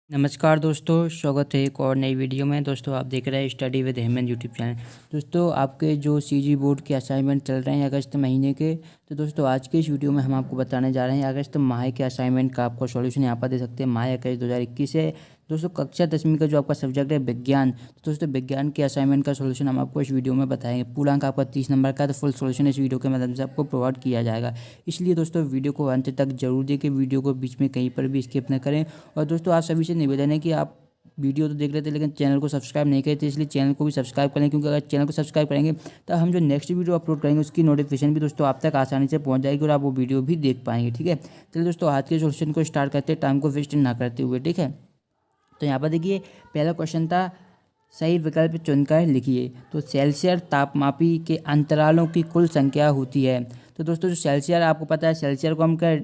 नमस्कार दोस्तों, स्वागत है एक और नई वीडियो में। दोस्तों आप देख रहे हैं study with Hemant YouTube channel. दोस्तों आपके जो सीजी बोर्ड के असाइनमेंट चल रहे हैं अगस्त महीने के, तो दोस्तों आज के इस वीडियो में हम आपको बताने जा रहे हैं अगस्त माह के असाइनमेंट का आपको सॉल्यूशन यहाँ पर दे सकते हैं। माह 21 2021 है दोस्तों, कक्षा 10वीं का जो आपका सब्जेक्ट है विज्ञान। तो दोस्तों विज्ञान के असाइनमेंट का सॉल्यूशन हम आपको इस वीडियो में बताएंगे। पूर्णांक आपका 30 नंबर का, तो फुल सॉल्यूशन इस वीडियो के माध्यम से आपको प्रोवाइड किया जाएगा। इसलिए दोस्तों वीडियो को अंत तक जरूर देखें, वीडियो को बीच में कहीं पर भी स्किप न करें। और दोस्तों आप सभी से निवेदन है कि आप वीडियो तो देख लेते हैं लेकिन चैनल को सब्सक्राइब नहीं करते, इसलिए चैनल को भी सब्सक्राइब करें, क्योंकि अगर चैनल को सब्सक्राइब करेंगे तो हम जो नेक्स्ट वीडियो अपलोड करेंगे उसकी नोटिफिकेशन भी दोस्तों आप तक आसानी से पहुंच जाएगी और आप वो वीडियो भी देख पाएंगे। ठीक है, चलिए दोस्तों आज के सॉल्यूशन को स्टार्ट करते हैं, टाइम को वेस्ट ना करते हुए। ठीक है, तो यहाँ पर देखिए पहला क्वेश्चन था, सही विकल्प चुनकर लिखिए। तो सेल्सियस तापमापी के अंतरालों की कुल संख्या होती है। तो दोस्तों जो सेल्सियस आपको पता है, सेल्सियस को हम क्या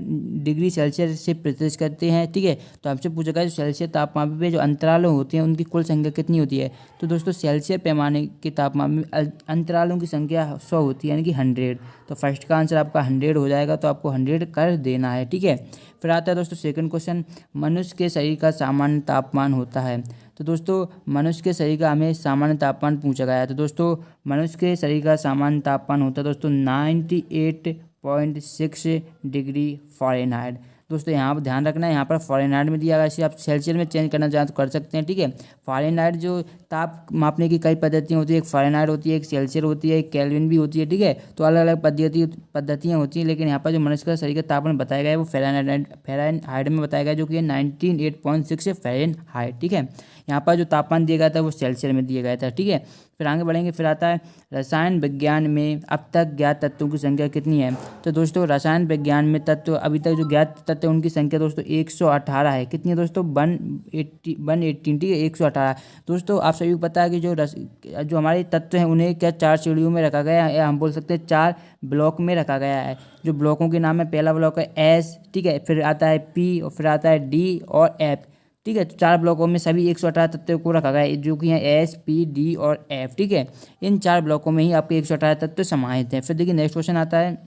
डिग्री सेल्सियस से प्रतिशत करते हैं। ठीक है, तो हमसे पूछा गया सेल्सियस तापमापी पे जो अंतरालों होती हैं उनकी कुल संख्या कितनी होती है। तो दोस्तों सेल्सियस पैमाने के तापमान में अंतरालों की संख्या 100 होती है, यानी कि 100। तो फर्स्ट का आंसर आपका 100 हो जाएगा, तो आपको 100 कर देना है। ठीक है, फिर आता है दोस्तों सेकंड क्वेश्चन, मनुष्य के शरीर का सामान्य तापमान होता है। तो दोस्तों मनुष्य के शरीर का हमें सामान्य तापमान पूछा गया है। तो दोस्तों मनुष्य के शरीर का सामान्य तापमान होता है दोस्तों 98.6 डिग्री फ़ारेनहाइट। दोस्तों यहाँ पर ध्यान रखना है, यहाँ पर फ़ारेनहाइट में दिया गया, इसे आप सेल्सियस में चेंज करना चाहें तो कर सकते हैं। ठीक है, फ़ारेनहाइट जो ताप मापने की कई पद्धतियाँ होती है, एक फ़ारेनहाइट होती है, एक सेल्सियस होती है, एक केल्विन भी होती है। ठीक है, तो अलग अलग पद्धतियाँ होती हैं, लेकिन यहाँ पर जो मनुष्य का शरीर का तापमान बताया गया है वो फ़ारेनहाइट में बताया गया है, जो कि 98.6 फ़ारेनहाइट। ठीक है, यहाँ पर जो तापमान दिया गया था वो सेल्सियस में दिया गया था। ठीक है, फिर आगे बढ़ेंगे। फिर आता है रसायन विज्ञान में अब तक ज्ञात तत्वों की संख्या कितनी है। तो दोस्तों रसायन विज्ञान में तत्व अभी तक जो ज्ञात तत्व है उनकी संख्या दोस्तों 118 है। कितनी है दोस्तों? 118। ठीक है, 118। दोस्तों आप सभी को पता है कि जो हमारे तत्व हैं उन्हें क्या 4 श्रेणियों में रखा गया है, या हम बोल सकते हैं 4 ब्लॉक में रखा गया है। जो ब्लॉकों के नाम है, पहला ब्लॉक है एस, ठीक है, फिर आता है पी और फिर आता है डी और एफ। ठीक है, तो 4 ब्लॉकों में सभी 118 तत्वों को रखा गया है, जो कि हैं एस, पी, डी और एफ। ठीक है, इन 4 ब्लॉकों में ही आपके 118 तत्व समाहित हैं। फिर देखिए नेक्स्ट क्वेश्चन आता है,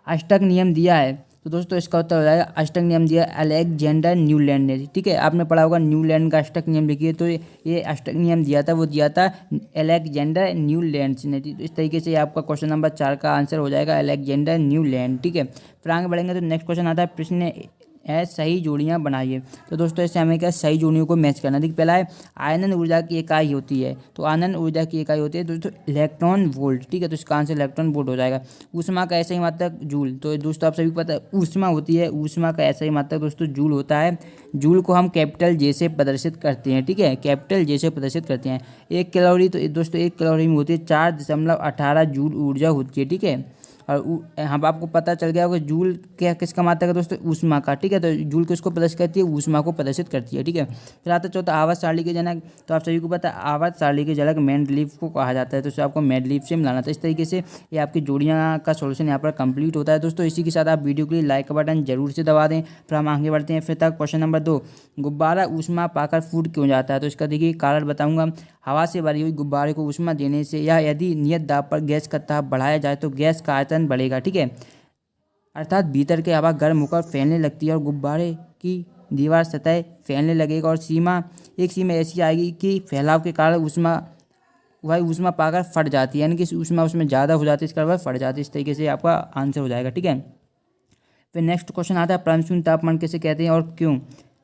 अष्टक नियम दिया है। तो दोस्तों इसका उत्तर हो जाएगा, अष्टक नियम दिया अलेक्जेंडर न्यूलैंड ने। ठीक है, आपने पढ़ा होगा न्यूलैंड का अष्टक नियम लिखिए। तो ये अष्टक नियम दिया था, वो दिया था अलेक्जेंडर न्यूलैंड ने। तो इस तरीके से आपका क्वेश्चन नंबर 4 का आंसर हो जाएगा अलेक्जेंडर न्यूलैंड। ठीक है, फिर आगे बढ़ेंगे तो नेक्स्ट क्वेश्चन आता है, प्रश्न सही जोड़ियां बनाइए। तो दोस्तों ऐसे हमें क्या सही जोड़ियों को मैच करना। देखिए पहला है, आनंद ऊर्जा की इकाई होती है। तो आनंद ऊर्जा की इकाई होती है दोस्तों इलेक्ट्रॉन वोल्ट। ठीक है, तो इसका आंसर इलेक्ट्रॉन वोल्ट हो जाएगा। ऊष्मा का ऐसा ही मात्रक जूल। तो दोस्तों आप सभी को पता है ऊष्मा होती है, ऊष्मा का ऐसा ही मात्रक दोस्तों जूल होता है। जूल को हम कैपिटल जे से प्रदर्शित करते हैं। ठीक है, कैपिटल जे से प्रदर्शित करते हैं। 1 कैलोरी, तो दोस्तों 1 कैलोरी में होती है 4.18 जूल ऊर्जा होती है। ठीक है, और हम आपको पता चल गया होगा जूल क्या किसका मात्रक है दोस्तों? ऊष्मा का। ठीक है, तो जूल किसको प्रदर्शित करती है? ऊष्मा को प्रदर्शित करती है। ठीक है, फिर आता चौथा, आवर्त सारणी के जनक। तो आप सभी को पता है आवर्त सारणी के जनक मेंडलीव को कहा जाता है, तो इसे आपको मेंडलीव से मिलाना था। इस तरीके से ये आपकी जोड़ियाँ का सॉल्यूशन यहाँ पर कंप्लीट होता है। दोस्तों इसी के साथ आप वीडियो के लिए लाइक का बटन जरूर से दबा दें। फिर हम आगे बढ़ते हैं। फिर तक क्वेश्चन नंबर 2, गुब्बारा ऊष्मा पाकर फूट क्यों जाता है। तो इसका देखिए कारण बताऊंगा। हवा से भरी हुई गुब्बारे को ऊष्मा देने से या यदि नियत दाब पर गैस का ताप बढ़ाया जाए तो गैस का आयतन बढ़ेगा। ठीक है, अर्थात भीतर की हवा गर्म होकर फैलने लगती है और गुब्बारे की दीवार सतह फैलने लगेगा, और एक सीमा ऐसी आएगी कि फैलाव के कारण ऊष्मा पाकर फट जाती है, यानी कि ऊष्मा उसमें ज़्यादा हो जाती है, इसका फट जाती है। इस तरीके से आपका आंसर हो जाएगा। ठीक है, फिर नेक्स्ट क्वेश्चन आता है, परम शून्य तापमान किसे कहते हैं और क्यों।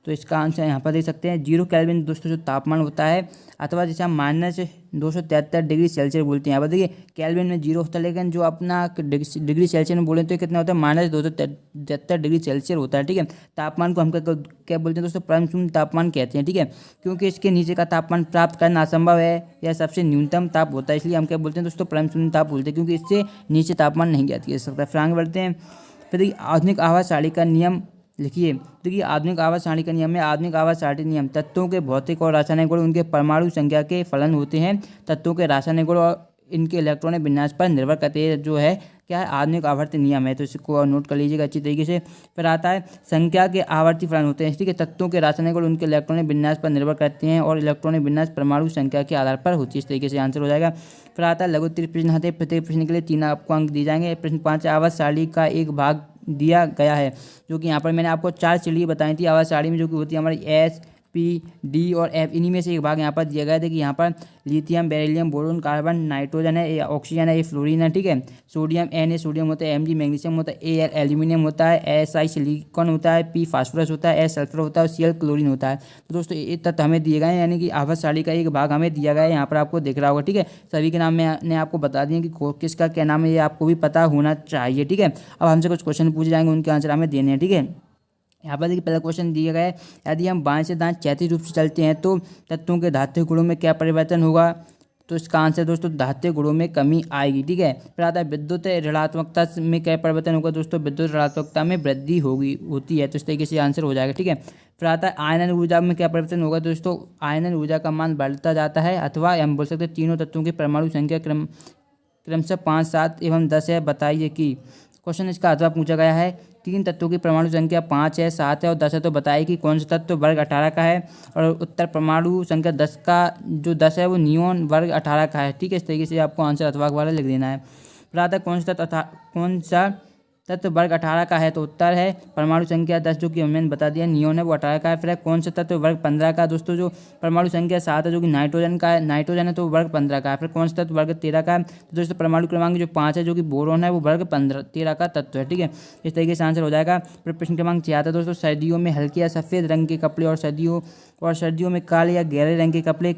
तो इसका आंसर यहाँ पर देख सकते हैं, 0 केल्विन दोस्तों जो तापमान होता है, अथवा जैसे हम -273 डिग्री सेल्सियस बोलते हैं। यहाँ पर देखिए केल्विन में 0 होता है, लेकिन जो अपना डिग्री सेल्सियस में बोले तो कितना होता है? -273 डिग्री सेल्सियस होता है। ठीक है, तापमान को हम क्या बोलते हैं दोस्तों? परम शून्य तापमान कहते हैं। ठीक है, क्योंकि इसके नीचे का तापमान प्राप्त करना असंभव है, यह सबसे न्यूनतम ताप होता है, इसलिए हम क्या बोलते हैं दोस्तों? परम शून्य ताप बोलते हैं, क्योंकि इससे नीचे तापमान नहीं ज्ञात किया जा सकता। फिर आगे बढ़ते हैं। फिर देखिए आधुनिक आवर्त सारणी का नियम लिखिए। देखिए आधुनिक आवर्त सारणी का नियम है, आधुनिक आवर्त सारणी नियम, तत्वों के भौतिक और रासायनिक गुण उनके परमाणु संख्या के फलन होते हैं। तत्वों के रासायनिक गुण और इनके इलेक्ट्रॉनिक विन्यास पर निर्भर करते हैं, जो है क्या है? आधुनिक आवर्त नियम है। तो इसको नोट कर लीजिएगा अच्छी तरीके से। फिर आता है संख्या के आवर्ती फलन होते हैं। ठीक है, तत्वों के रासायनिक गुण उनके इलेक्ट्रॉनिक विन्यास पर निर्भर करते हैं और इलेक्ट्रॉनिक विन्यास परमाणु संख्या के आधार पर होती है। इस तरीके से आंसर हो जाएगा। फिर आता है लघु उत्तरीय प्रश्न आते हैं, प्रत्येक प्रश्न के लिए 3 आपको अंक दिए जाएंगे। प्रश्न 5, आवर्त सारणी का एक भाग दिया गया है, जो कि यहाँ पर मैंने आपको 4 श्रेणी बताई थी आवर्त सारणी में, जो कि होती है हमारी एस, पी, डी और एफ, इन्हीं में से एक भाग यहाँ पर दिया गया है। देखिए यहाँ पर lithium, beryllium, boron, carbon, nitrogen है, ऑक्सीजन है, ये फ्लोरीन है, ठीक है। सोडियम एन है, सोडियम होता है, Mg मैग्नीशियम होता है, Al एल्यूमिनियम होता है, Si सिलिकॉन होता है, P फास्फोरस होता है, S सल्फर होता है और Cl क्लोरीन होता है। तो दोस्तों ये तत्व हमें दिए गए हैं, यानी कि आवर्त सारणी का एक भाग हमें दिया गया है, यहाँ पर आपको दिख रहा होगा, ठीक है। सभी के नाम मैंने आपको बता दिए कि किसका क्या नाम है, ये आपको भी पता होना चाहिए, ठीक है। अब हमसे कुछ क्वेश्चन पूछे जाएंगे, उनके आंसर हमें देने हैं, ठीक है। यहाँ पर देखिए पहला क्वेश्चन दिया गया है, यदि हम बाएं से दाएं क्षैतिज रूप से चलते हैं तो तत्वों के धात्विक गुणों में क्या परिवर्तन होगा? तो इसका आंसर दोस्तों धात्विक गुणों में कमी आएगी, ठीक है। फिर आता है विद्युत ऋणात्मकता में क्या परिवर्तन होगा? दोस्तों विद्युत ऋणात्मकता में वृद्धि होती है, तो इस तरीके से आंसर हो जाएगा, ठीक है। फिर आता है आयनन ऊर्जा में क्या परिवर्तन होगा? दोस्तों आयनन ऊर्जा का मान बढ़ता जाता है, अथवा हम बोल सकते हैं तीनों तत्वों की परमाणु संख्या क्रमशः 5, 7 एवं 10 है, बताइए कि। क्वेश्चन इसका अथवा पूछा गया है, 3 तत्वों की परमाणु संख्या 5 है, 7 है और 10 है, तो बताइए कि कौन सा तत्व वर्ग 18 का है। और उत्तर परमाणु संख्या 10 का जो 10 है वो नियोन वर्ग 18 का है, ठीक है। इस तरीके से आपको आंसर अथवा वाला लिख देना है। फिर आता है कौन सा तत्व वर्ग 18 का है, तो उत्तर है परमाणु संख्या 10 जो कि मैंने बता दिया नियोन है वो 18 का है। फिर कौन सा तत्व वर्ग 15 का? दोस्तों जो परमाणु संख्या 7 है जो कि नाइट्रोजन का है, नाइट्रोजन है तो वर्ग 15 का है। फिर कौन सा तत्व वर्ग 13 का है? तो दोस्तों परमाणु क्रमांक जो 5 है जो कि बोरोन है वो वर्ग 13 का तत्व है, ठीक है। इस तरीके से आंसर हो जाएगा। फिर प्रश्न क्रमांक 6 आता है दोस्तों, सर्दियों में हल्के या सफ़ेद रंग के कपड़े और सर्दियों में काले या गहरे रंग के कपड़े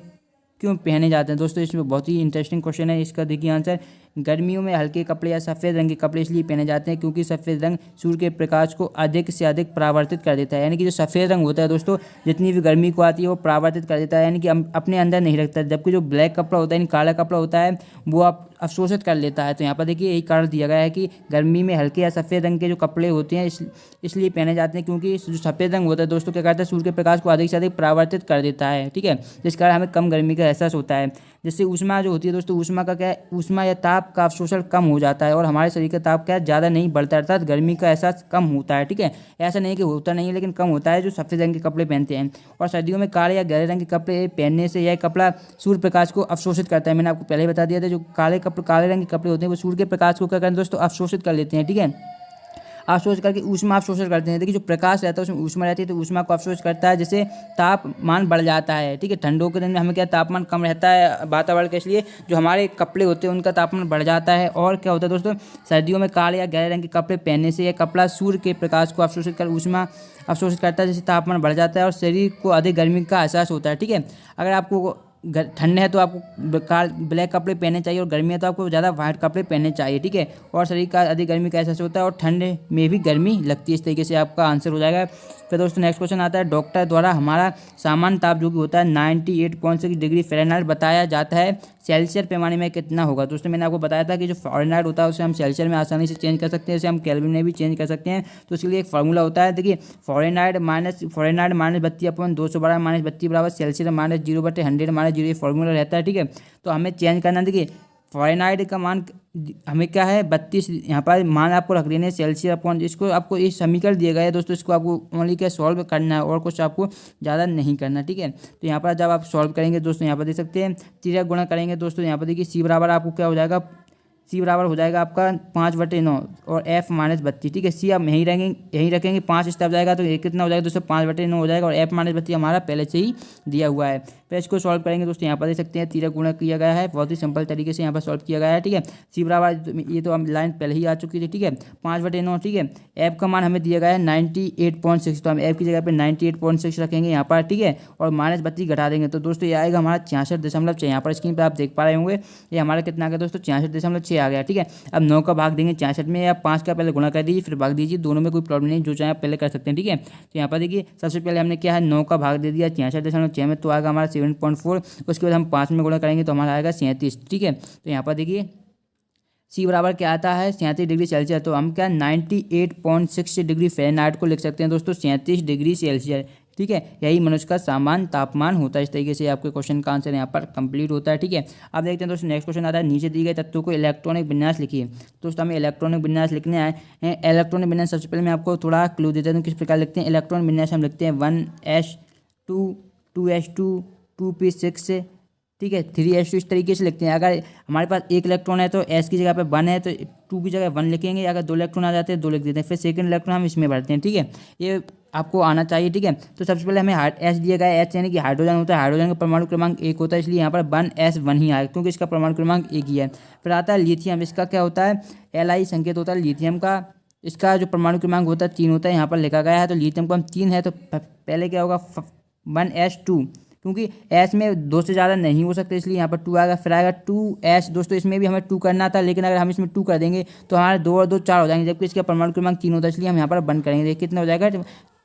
क्यों पहने जाते हैं? दोस्तों इसमें बहुत ही इंटरेस्टिंग क्वेश्चन है, इसका देखिए आंसर। गर्मियों में हल्के कपड़े या सफ़ेद रंग के कपड़े इसलिए पहने जाते हैं क्योंकि सफ़ेद रंग सूर्य के प्रकाश को अधिक से अधिक परावर्तित कर देता है, यानी कि जो सफ़ेद रंग होता है दोस्तों जितनी भी गर्मी को आती है वो परावर्तित कर देता है, यानी कि अपने अंदर नहीं रखता। जबकि जो ब्लैक कपड़ा होता है, यानी काला कपड़ा होता है, वो आप अवशोषित कर लेता है। तो यहाँ पर देखिए यही कारण दिया गया है कि गर्मी में हल्के या सफ़ेद रंग के जो कपड़े होते हैं इसलिए पहने जाते हैं क्योंकि जो सफ़ेद रंग होता है दोस्तों क्या करता है, सूर्य के प्रकाश को अधिक से अधिक परावर्तित कर देता है, ठीक है। जिस कारण हमें कम गर्मी का एहसास होता है। जिससे ऊष्मा जो होती है दोस्तों, ऊष्मा का क्या है, ऊष्मा या ताप का अवशोषण कम हो जाता है और हमारे शरीर का ताप क्या है, ज़्यादा नहीं बढ़ता, अर्थात गर्मी का एहसास कम होता है, ठीक है। ऐसा नहीं कि होता नहीं है, लेकिन कम होता है जो सफ़ेद रंग के कपड़े पहनते हैं। और सर्दियों में काले या गहरे रंग के कपड़े पहनने से यह कपड़ा सूर्य प्रकाश को अवशोषित करता है। मैंने आपको पहले ही बता दिया था, जो काले रंग के कपड़े होते हैं वो सूर्य के प्रकाश को क्या करते हैं दोस्तों, अवशोषित कर लेते हैं, ठीक है। अवशोषित करके ऊष्मा अवशोषण करते हैं। देखिए जो प्रकाश रहता है उसमें ऊष्मा रहती है, तो ऊष्मा को अवशोषित करता है, जिससे तापमान बढ़ जाता है, ठीक है। ठंडों के दिन में हमें क्या तापमान कम रहता है वातावरण के, इसलिए जो हमारे कपड़े होते हैं उनका तापमान बढ़ जाता है। और क्या होता है दोस्तों, सर्दियों में काले या गहरे रंग के कपड़े पहनने से यह कपड़ा सूर्य के प्रकाश को अवशोषित कर ऊष्मा अवशोषित करता है, जिससे तापमान बढ़ जाता है और शरीर को अधिक गर्मी का एहसास होता है, ठीक है। अगर आपको ठंड है तो आपको ब्लैक कपड़े पहनने चाहिए, और गर्मी है तो आपको ज़्यादा वाइट कपड़े पहनने चाहिए, ठीक है। और शरीर का अधिक गर्मी का एहसास होता है और ठंड में भी गर्मी लगती है। इस तरीके से आपका आंसर हो जाएगा। फिर दोस्तों नेक्स्ट क्वेश्चन आता है, डॉक्टर द्वारा हमारा सामान्य ताप जो कि होता है 98.6 डिग्री फ़ारेनहाइट बताया जाता है, सेल्सियस पैमाने में कितना होगा? दोस्तों मैंने आपको बताया था कि जो फ़ारेनहाइट होता है उसे हम सेल्सियस में आसानी से चेंज कर सकते हैं, जैसे हम केल्विन में भी चेंज कर सकते हैं। तो इसके लिए एक फार्मूला होता है, देखिए फ़ारेनहाइट माइनस 32/212 माइनस 32 बराबर सेल्सियस माइनस 0/100 माइनस 0, ये फार्मूला रहता है, ठीक है। तो हमें चेंज करना, देखिए फ़ारेनहाइट का मान हमें क्या है 32, यहाँ पर मान आपको रख देने सेल्सियस अपॉन, इसको आपको ये समीकरण दिया गया है दोस्तों, इसको आपको ओनली क्या सॉल्व करना है और कुछ आपको ज़्यादा नहीं करना, ठीक है। तो यहाँ पर जब आप सॉल्व करेंगे दोस्तों, यहाँ पर देख सकते हैं 3 गुणा करेंगे दोस्तों, यहाँ पर देखिए सी बराबर आपको क्या हो जाएगा, सी बराबर हो जाएगा आपका 5/9 और एफ माइनस 32, ठीक है। सी आप यहीं रखेंगे 5 स्टेप जाएगा तो ये कितना हो जाएगा दोस्तों 5/9 हो जाएगा, और एफ माइनस 32 हमारा पहले से ही दिया हुआ है। फिर इसको सॉल्व करेंगे दोस्तों, यहाँ पर देख सकते हैं 3 गुणा किया गया है, बहुत ही सिंपल तरीके से यहाँ पर सॉल्व किया गया है, ठीक है। सी बराबर ये तो हम लाइन पहले ही आ चुकी थी, ठीक है, 5/9, ठीक है। एफ का मान हमें दिया गया है 98.6, तो हम एफ की जगह पे 98.6 रखेंगे यहाँ पर, ठीक है, और माइनस 32 घटा देंगे तो दोस्तों ये आएगा हमारा 66.6। यहाँ पर स्क्रीन पर आप देख पा रहे होंगे, ये हमारा कितना आ गया दोस्तों 66.6 आ गया, ठीक है। अब 9 का भाग देंगे 66 में, या 5 का पहले गुणा कर दीजिए फिर भाग दीजिए, दोनों में कोई प्रॉब्लम नहीं, जो चाहे आप पहले कर सकते हैं, ठीक है। तो यहाँ पर देखिए सबसे पहले हमने क्या है 9 का भाग दे दिया 66.6 में, तो आएगा हमारा 7.4, उसके बाद हम 5 में गुणा करेंगे तो हमारा आएगा 37, ठीक है। तो यहाँ पर देखिए सी बराबर क्या आता है 37 डिग्री सेल्सियस, तो हम क्या 98.6 डिग्री फ़ारेनहाइट को लिख सकते हैं दोस्तों 37 डिग्री सेल्सियस, ठीक है। यही मनुष्य का सामान्य तापमान होता है। इस तरीके से आपके क्वेश्चन का आंसर यहाँ पर कंप्लीट होता है, ठीक है। अब देखते हैं दोस्तों नेक्स्ट क्वेश्चन आता है, नीचे दिए गए तत्वों को इलेक्ट्रॉनिक विन्यास लिखिए। दोस्तों हमें इलेक्ट्रॉनिक विन्यास लिखने आए हैं। इलेक्ट्रॉनिक विन्यास सबसे पहले मैं आपको थोड़ा क्लू देता हूँ किस प्रकार लिखते हैं। इलेक्ट्रॉनिक विन्यास हम लिखते हैं 1s2 2s2 2p6, ठीक है, 3s2, इस तरीके से लिखते हैं। अगर हमारे पास एक इलेक्ट्रॉन है तो s की जगह पे 1 है तो 2 की जगह 1 लिखेंगे, अगर 2 इलेक्ट्रॉन आ जाते हैं 2 लिख देते हैं, फिर सेकंड इलेक्ट्रॉन हम इसमें भरते हैं, ठीक है। ये आपको आना चाहिए, ठीक है। तो सबसे पहले हमें एच दिया गया है, एच यानी कि हाइड्रोजन होता है, हाइड्रोजन का परमाणु क्रमांक 1 होता है, इसलिए यहाँ पर 1s1 ही आएगा क्योंकि इसका परमाणु क्रमांक 1 ही है। फिर आता है लिथियम, इसका क्या होता है, Li संकेत होता है लिथियम का, इसका जो परमाणु क्रमांक होता है 3 होता है, यहाँ पर लिखा गया है। तो लिथियम को हम 3 है तो पहले क्या होगा 1s2, क्योंकि एस में 2 से ज़्यादा नहीं हो सकते इसलिए यहाँ पर 2 आएगा। फिर आएगा 2s, दोस्तों इसमें भी हमें 2 करना था, लेकिन अगर हम इसमें 2 कर देंगे तो हमारे 2 और 2 4 हो जाएंगे, जबकि इसका परमाणु क्रमांक 3 होता है, इसलिए हम यहाँ पर 1 करेंगे। देखिए कितना हो जाएगा,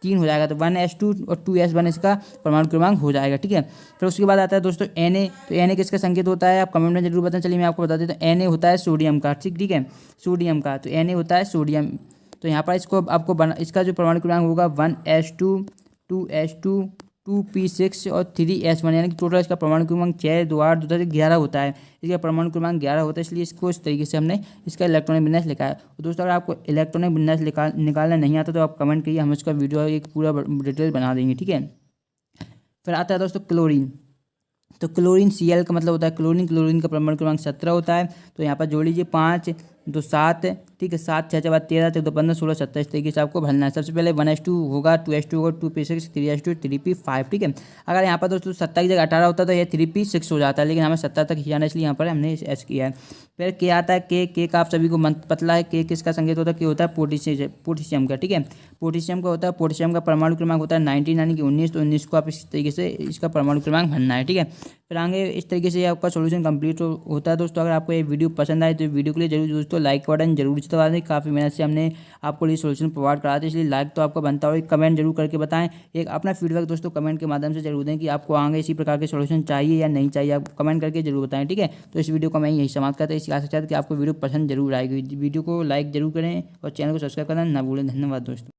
3 हो जाएगा। तो 1s2 और 2s1 इसका परमाणु क्रमांक हो जाएगा, ठीक है। फिर उसके बाद आता है दोस्तों Na, तो Na किसका संकेत होता है, आप कमेंट में जरूर बताएं। चलिए मैं आपको बता देता हूँ, Na होता है सोडियम का, ठीक है, सोडियम का। तो Na होता है सोडियम, तो यहाँ पर इसको आपको इसका जो परमाणु क्रमांक होगा 1s2 2s2 2p6 और 3s1, यानी कि टोटल इसका परमाणु क्रमांक 6 2 8 2 11 होता है। इसका परमाणु क्रमांक 11 होता है, इसलिए इसको इस तरीके से हमने इसका इलेक्ट्रॉनिक विन्यास लिखा है। तो दोस्तों अगर आपको इलेक्ट्रॉनिक विन्यास निकालना नहीं आता तो आप कमेंट करिए, हम इसका वीडियो एक पूरा डिटेल बना देंगे, ठीक है। फिर आता है दोस्तों क्लोरीन, तो क्लोरीन Cl का मतलब होता है क्लोरीन, क्लोरीन का परमाणु क्रमांक 17 होता है। तो यहाँ पर जोड़ लीजिए 5 2 7, ठीक है, 7 6 बाद 13 2 15 16 17, इस तरीके से आपको भरना है। सबसे पहले 1s2 होगा, 2s2 होगा, 2p6 3s2 3p5, ठीक है। अगर यहाँ पर दोस्तों 17 की जगह 18 होता तो ये 3p6 हो जाता है, लेकिन हमें 17 तक ही जाना है, इसलिए यहाँ पर हमने एस किया है। फिर के आता है, के का आप सभी को पतला है, के किसका संकेत होता है, के होता है पोटेशियम का, ठीक है। पोटेशियम का होता है, पोटेशियम का परमाणु क्रमांक होता है 19 यानी कि 19, तो 19 को आप इस तरीके से इसका परमाणु क्रमांक भरना है, ठीक है। फिर आगे इस तरीके से आपका सोल्यूशन कंप्लीट होता है। दोस्तों अगर आपको ये वीडियो पसंद आए तो वीडियो के लिए जरूर दोस्तों लाइक बटन जरूर दबा दें, काफ़ी मेहनत से हमने आपको ये सोल्यूशन प्रोवाइड करा था, इसलिए लाइक तो आपको बनता हो। एक कमेंट जरूर करके बताएं, एक अपना फीडबैक दोस्तों कमेंट के माध्यम से जरूर दें कि आपको आगे इसी प्रकार के सोल्यूशन चाहिए या नहीं चाहिए, आप कमेंट करके जरूर बताएं, ठीक है। तो इस वीडियो को मैं यही समाप्त करता हूं, इसी आशा के साथ कि आपको वीडियो पसंद जरूर आएगी। वीडियो को लाइक जरूर करें और चैनल को सब्सक्राइब करना ना भूलें। धन्यवाद दोस्तों।